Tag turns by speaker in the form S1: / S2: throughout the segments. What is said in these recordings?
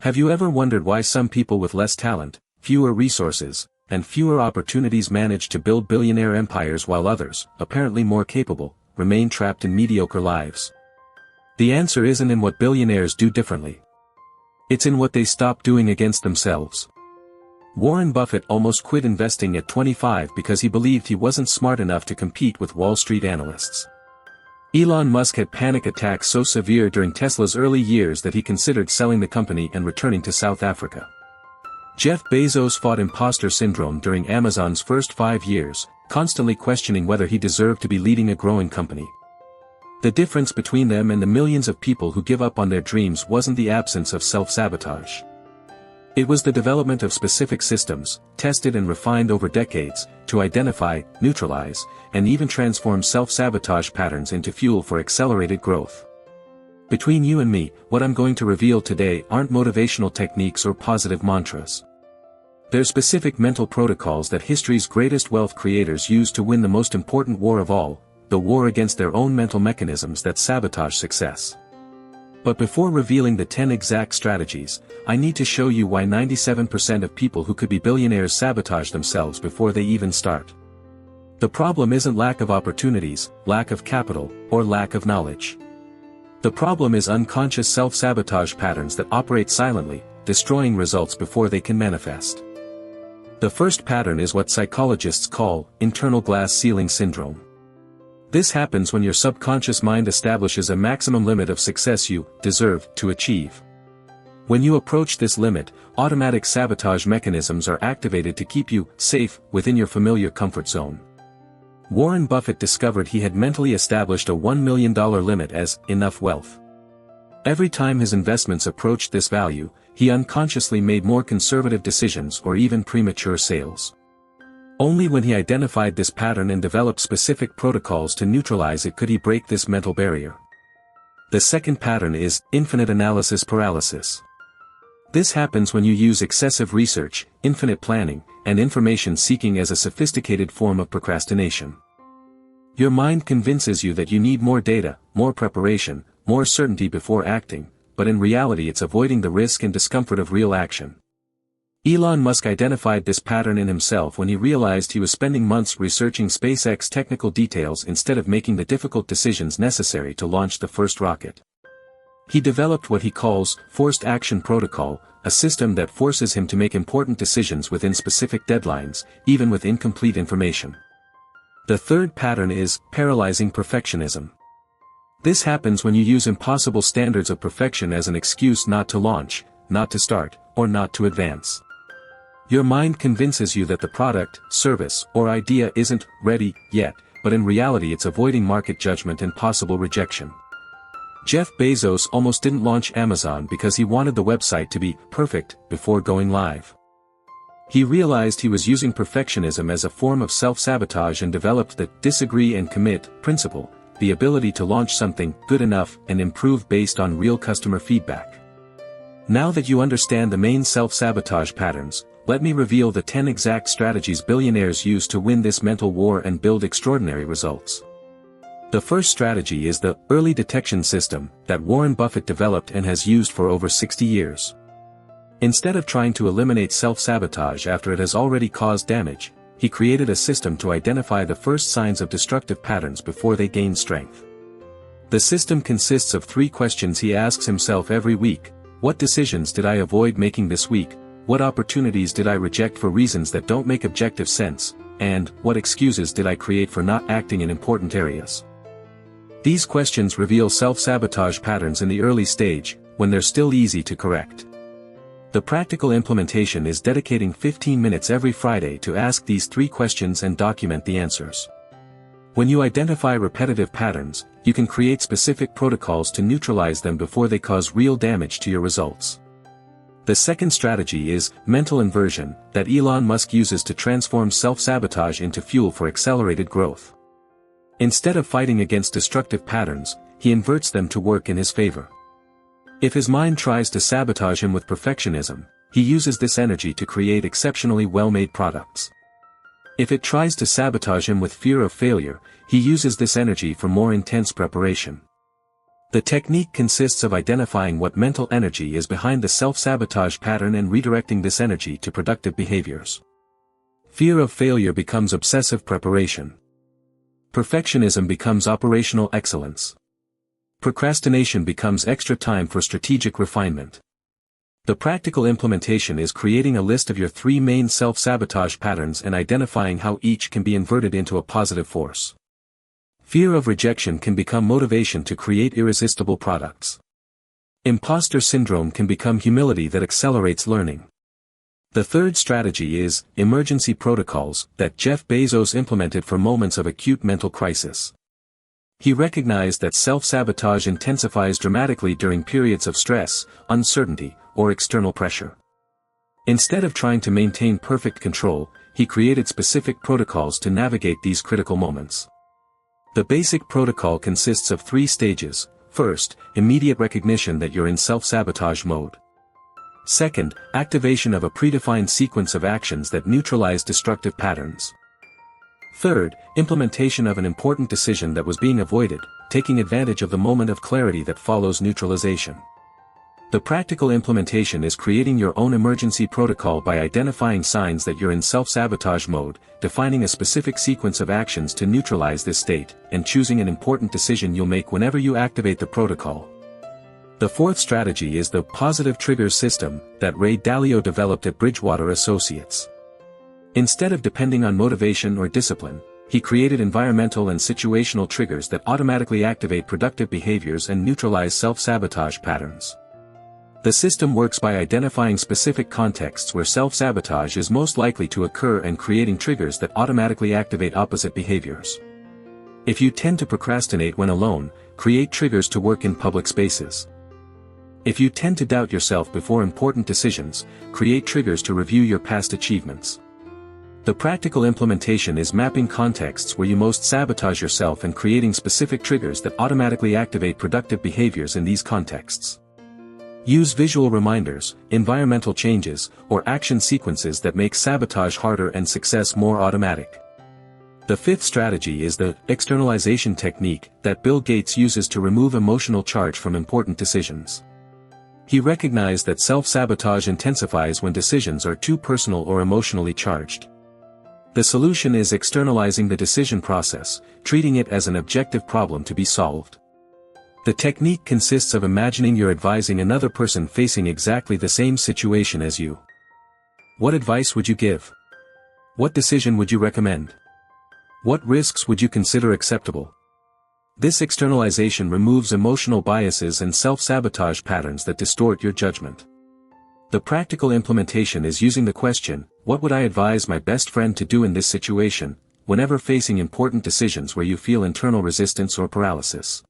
S1: Have you ever wondered why some people with less talent, fewer resources, and fewer opportunities manage to build billionaire empires while others, apparently more capable, remain trapped in mediocre lives? The answer isn't in what billionaires do differently. It's in what they stop doing against themselves. Warren Buffett almost quit investing at 25 because he believed he wasn't smart enough to compete with Wall Street analysts. Elon Musk had panic attacks so severe during Tesla's early years that he considered selling the company and returning to South Africa. Jeff Bezos fought imposter syndrome during Amazon's first 5 years, constantly questioning whether he deserved to be leading a growing company. The difference between them and the millions of people who give up on their dreams wasn't the absence of self-sabotage. It was the development of specific systems, tested and refined over decades, to identify, neutralize, and even transform self-sabotage patterns into fuel for accelerated growth. Between you and me, what I'm going to reveal today aren't motivational techniques or positive mantras. They're specific mental protocols that history's greatest wealth creators used to win the most important war of all, the war against their own mental mechanisms that sabotage success. But before revealing the 10 exact strategies, I need to show you why 97% of people who could be billionaires sabotage themselves before they even start. The problem isn't lack of opportunities, lack of capital, or lack of knowledge. The problem is unconscious self-sabotage patterns that operate silently, destroying results before they can manifest. The first pattern is what psychologists call internal glass ceiling syndrome. This happens when your subconscious mind establishes a maximum limit of success you deserve to achieve. When you approach this limit, automatic sabotage mechanisms are activated to keep you safe within your familiar comfort zone. Warren Buffett discovered he had mentally established a $1 million limit as enough wealth. Every time his investments approached this value, he unconsciously made more conservative decisions or even premature sales. Only when he identified this pattern and developed specific protocols to neutralize it could he break this mental barrier. The second pattern is infinite analysis paralysis. This happens when you use excessive research, infinite planning, and information seeking as a sophisticated form of procrastination. Your mind convinces you that you need more data, more preparation, more certainty before acting, but in reality it's avoiding the risk and discomfort of real action. Elon Musk identified this pattern in himself when he realized he was spending months researching SpaceX technical details instead of making the difficult decisions necessary to launch the first rocket. He developed what he calls forced action protocol, a system that forces him to make important decisions within specific deadlines, even with incomplete information. The third pattern is paralyzing perfectionism. This happens when you use impossible standards of perfection as an excuse not to launch, not to start, or not to advance. Your mind convinces you that the product, service, or idea isn't ready yet, but in reality it's avoiding market judgment and possible rejection. Jeff Bezos almost didn't launch Amazon because he wanted the website to be perfect before going live. He realized he was using perfectionism as a form of self-sabotage and developed the disagree and commit principle, the ability to launch something good enough and improve based on real customer feedback. Now that you understand the main self-sabotage patterns, let me reveal the 10 exact strategies billionaires use to win this mental war and build extraordinary results. The first strategy is the early detection system that Warren Buffett developed and has used for over 60 years. Instead of trying to eliminate self-sabotage after it has already caused damage, he created a system to identify the first signs of destructive patterns before they gain strength. The system consists of 3 questions he asks himself every week: what decisions did I avoid making this week? What opportunities did I reject for reasons that don't make objective sense? And what excuses did I create for not acting in important areas? These questions reveal self-sabotage patterns in the early stage, when they're still easy to correct. The practical implementation is dedicating 15 minutes every Friday to ask these 3 questions and document the answers. When you identify repetitive patterns, you can create specific protocols to neutralize them before they cause real damage to your results. The second strategy is mental inversion, that Elon Musk uses to transform self-sabotage into fuel for accelerated growth. Instead of fighting against destructive patterns, he inverts them to work in his favor. If his mind tries to sabotage him with perfectionism, he uses this energy to create exceptionally well-made products. If it tries to sabotage him with fear of failure, he uses this energy for more intense preparation. The technique consists of identifying what mental energy is behind the self-sabotage pattern and redirecting this energy to productive behaviors. Fear of failure becomes obsessive preparation. Perfectionism becomes operational excellence. Procrastination becomes extra time for strategic refinement. The practical implementation is creating a list of your 3 main self-sabotage patterns and identifying how each can be inverted into a positive force. Fear of rejection can become motivation to create irresistible products. Imposter syndrome can become humility that accelerates learning. The third strategy is emergency protocols that Jeff Bezos implemented for moments of acute mental crisis. He recognized that self-sabotage intensifies dramatically during periods of stress, uncertainty, or external pressure. Instead of trying to maintain perfect control, he created specific protocols to navigate these critical moments. The basic protocol consists of 3 stages. First, immediate recognition that you're in self-sabotage mode. Second, activation of a predefined sequence of actions that neutralize destructive patterns. Third, implementation of an important decision that was being avoided, taking advantage of the moment of clarity that follows neutralization. The practical implementation is creating your own emergency protocol by identifying signs that you're in self-sabotage mode, defining a specific sequence of actions to neutralize this state, and choosing an important decision you'll make whenever you activate the protocol. The fourth strategy is the positive triggers system that Ray Dalio developed at Bridgewater Associates. Instead of depending on motivation or discipline, he created environmental and situational triggers that automatically activate productive behaviors and neutralize self-sabotage patterns. The system works by identifying specific contexts where self-sabotage is most likely to occur and creating triggers that automatically activate opposite behaviors. If you tend to procrastinate when alone, create triggers to work in public spaces. If you tend to doubt yourself before important decisions, create triggers to review your past achievements. The practical implementation is mapping contexts where you most sabotage yourself and creating specific triggers that automatically activate productive behaviors in these contexts. Use visual reminders, environmental changes, or action sequences that make sabotage harder and success more automatic. The fifth strategy is the externalization technique that Bill Gates uses to remove emotional charge from important decisions. He recognized that self-sabotage intensifies when decisions are too personal or emotionally charged. The solution is externalizing the decision process, treating it as an objective problem to be solved. The technique consists of imagining you're advising another person facing exactly the same situation as you. What advice would you give? What decision would you recommend? What risks would you consider acceptable? This externalization removes emotional biases and self-sabotage patterns that distort your judgment. The practical implementation is using the question, what would I advise my best friend to do in this situation, whenever facing important decisions where you feel internal resistance or paralysis.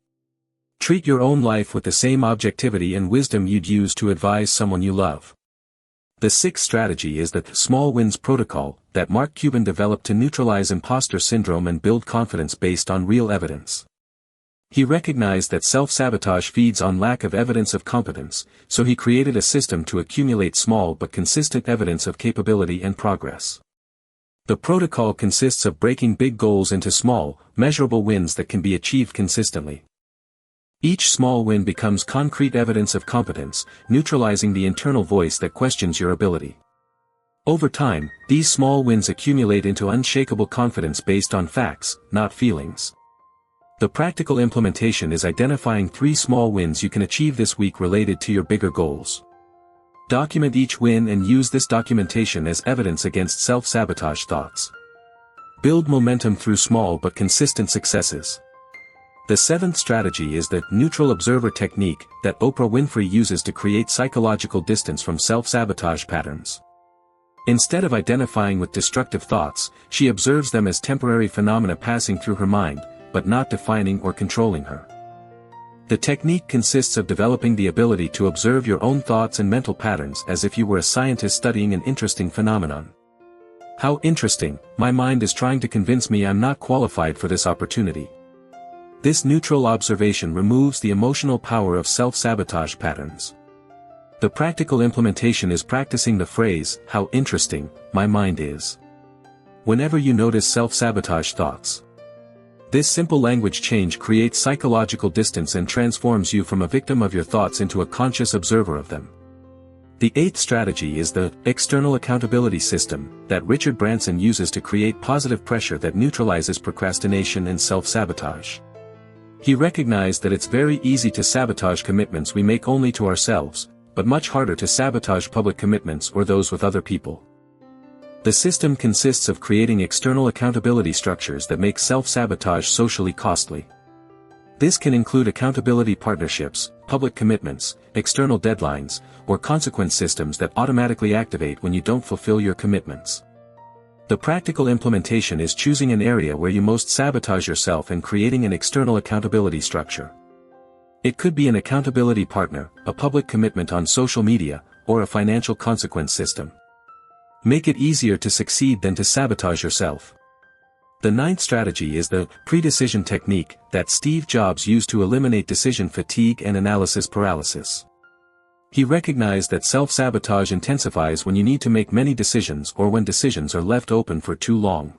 S1: Treat your own life with the same objectivity and wisdom you'd use to advise someone you love. The sixth strategy is the small wins protocol that Mark Cuban developed to neutralize imposter syndrome and build confidence based on real evidence. He recognized that self-sabotage feeds on lack of evidence of competence, so he created a system to accumulate small but consistent evidence of capability and progress. The protocol consists of breaking big goals into small, measurable wins that can be achieved consistently. Each small win becomes concrete evidence of competence, neutralizing the internal voice that questions your ability. Over time, these small wins accumulate into unshakable confidence based on facts, not feelings. The practical implementation is identifying 3 small wins you can achieve this week related to your bigger goals. Document each win and use this documentation as evidence against self-sabotage thoughts. Build momentum through small but consistent successes. The seventh strategy is the neutral observer technique that Oprah Winfrey uses to create psychological distance from self-sabotage patterns. Instead of identifying with destructive thoughts, she observes them as temporary phenomena passing through her mind, but not defining or controlling her. The technique consists of developing the ability to observe your own thoughts and mental patterns as if you were a scientist studying an interesting phenomenon. How interesting, my mind is trying to convince me I'm not qualified for this opportunity. This neutral observation removes the emotional power of self-sabotage patterns. The practical implementation is practicing the phrase, how interesting, my mind is. Whenever you notice self-sabotage thoughts, This simple language change creates psychological distance and transforms you from a victim of your thoughts into a conscious observer of them. The eighth strategy is the external accountability system that Richard Branson uses to create positive pressure that neutralizes procrastination and self-sabotage. He recognized that it's very easy to sabotage commitments we make only to ourselves, but much harder to sabotage public commitments or those with other people. The system consists of creating external accountability structures that make self-sabotage socially costly. This can include accountability partnerships, public commitments, external deadlines, or consequence systems that automatically activate when you don't fulfill your commitments. The practical implementation is choosing an area where you most sabotage yourself and creating an external accountability structure. It could be an accountability partner, a public commitment on social media, or a financial consequence system. Make it easier to succeed than to sabotage yourself. The ninth strategy is the pre-decision technique that Steve Jobs used to eliminate decision fatigue and analysis paralysis. He recognized that self-sabotage intensifies when you need to make many decisions or when decisions are left open for too long.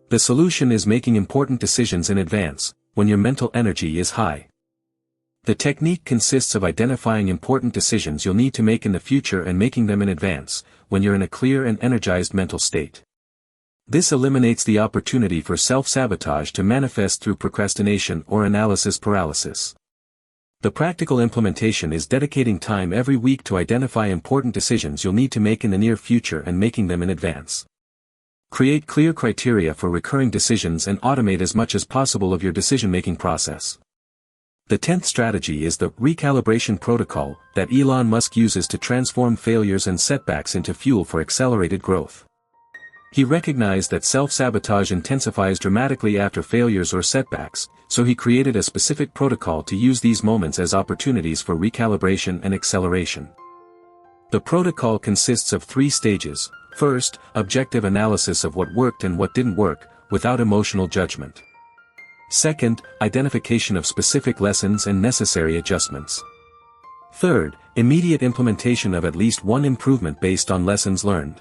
S1: The solution is making important decisions in advance, when your mental energy is high. The technique consists of identifying important decisions you'll need to make in the future and making them in advance, when you're in a clear and energized mental state. This eliminates the opportunity for self-sabotage to manifest through procrastination or analysis paralysis. The practical implementation is dedicating time every week to identify important decisions you'll need to make in the near future and making them in advance. Create clear criteria for recurring decisions and automate as much as possible of your decision-making process. The 10th strategy is the recalibration protocol that Elon Musk uses to transform failures and setbacks into fuel for accelerated growth. He recognized that self-sabotage intensifies dramatically after failures or setbacks, so he created a specific protocol to use these moments as opportunities for recalibration and acceleration. The protocol consists of 3 stages. First, objective analysis of what worked and what didn't work, without emotional judgment. Second, identification of specific lessons and necessary adjustments. Third, immediate implementation of at least one improvement based on lessons learned.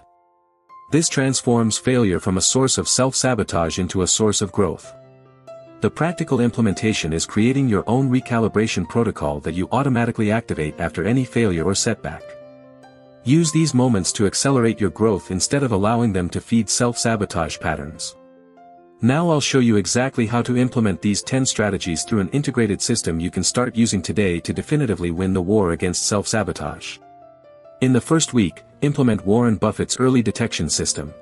S1: This transforms failure from a source of self-sabotage into a source of growth. The practical implementation is creating your own recalibration protocol that you automatically activate after any failure or setback. Use these moments to accelerate your growth instead of allowing them to feed self-sabotage patterns. Now I'll show you exactly how to implement these 10 strategies through an integrated system you can start using today to definitively win the war against self-sabotage. In the first week, implement Warren Buffett's early detection system.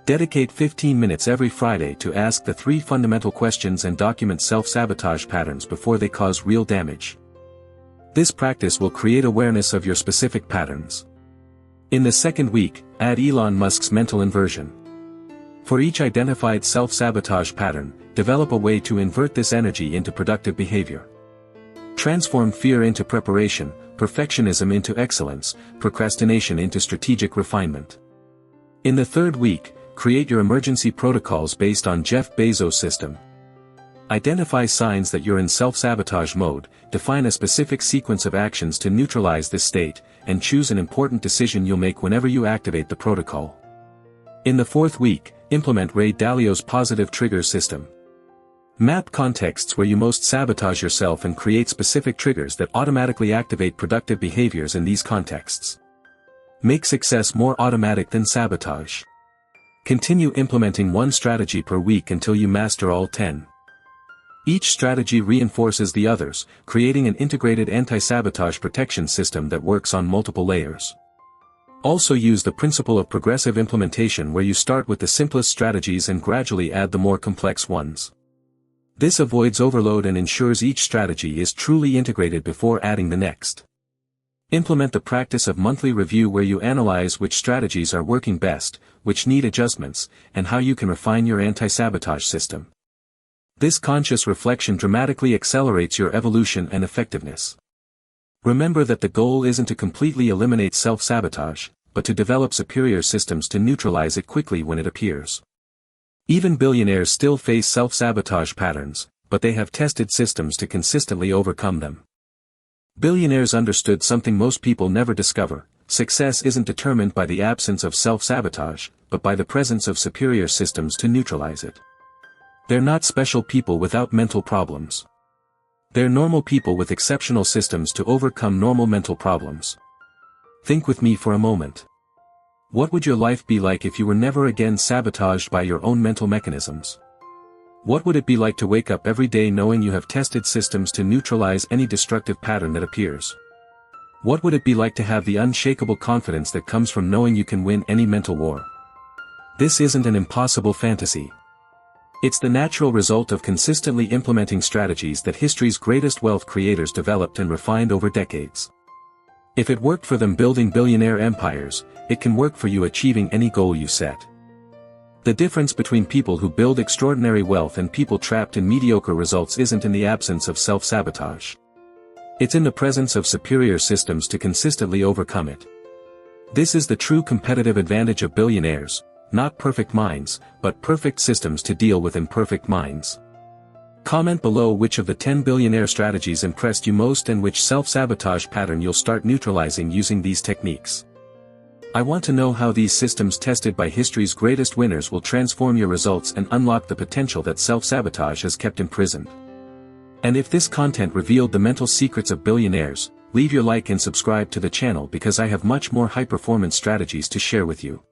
S1: Dedicate 15 minutes every Friday to ask the 3 fundamental questions and document self-sabotage patterns before they cause real damage. This practice will create awareness of your specific patterns. In the second week, add Elon Musk's mental inversion. For each identified self-sabotage pattern, develop a way to invert this energy into productive behavior. Transform fear into preparation, perfectionism into excellence, procrastination into strategic refinement. In the third week, create your emergency protocols based on Jeff Bezos' system. Identify signs that you're in self-sabotage mode, define a specific sequence of actions to neutralize this state, and choose an important decision you'll make whenever you activate the protocol. In the fourth week, implement Ray Dalio's positive trigger system. Map contexts where you most sabotage yourself and create specific triggers that automatically activate productive behaviors in these contexts. Make success more automatic than sabotage. Continue implementing one strategy per week until you master all 10. Each strategy reinforces the others, creating an integrated anti-sabotage protection system that works on multiple layers. Also use the principle of progressive implementation where you start with the simplest strategies and gradually add the more complex ones. This avoids overload and ensures each strategy is truly integrated before adding the next. Implement the practice of monthly review where you analyze which strategies are working best, which need adjustments, and how you can refine your anti-sabotage system. This conscious reflection dramatically accelerates your evolution and effectiveness. Remember that the goal isn't to completely eliminate self-sabotage, but to develop superior systems to neutralize it quickly when it appears. Even billionaires still face self-sabotage patterns, but they have tested systems to consistently overcome them. Billionaires understood something most people never discover: success isn't determined by the absence of self-sabotage, but by the presence of superior systems to neutralize it. They're not special people without mental problems. They're normal people with exceptional systems to overcome normal mental problems. Think with me for a moment. What would your life be like if you were never again sabotaged by your own mental mechanisms? What would it be like to wake up every day knowing you have tested systems to neutralize any destructive pattern that appears? What would it be like to have the unshakable confidence that comes from knowing you can win any mental war? This isn't an impossible fantasy. It's the natural result of consistently implementing strategies that history's greatest wealth creators developed and refined over decades. If it worked for them building billionaire empires, it can work for you achieving any goal you set. The difference between people who build extraordinary wealth and people trapped in mediocre results isn't in the absence of self-sabotage. It's in the presence of superior systems to consistently overcome it. This is the true competitive advantage of billionaires, not perfect minds, but perfect systems to deal with imperfect minds. Comment below which of the 10 billionaire strategies impressed you most and which self-sabotage pattern you'll start neutralizing using these techniques. I want to know how these systems tested by history's greatest winners will transform your results and unlock the potential that self-sabotage has kept imprisoned. And if this content revealed the mental secrets of billionaires, leave your like and subscribe to the channel because I have much more high-performance strategies to share with you.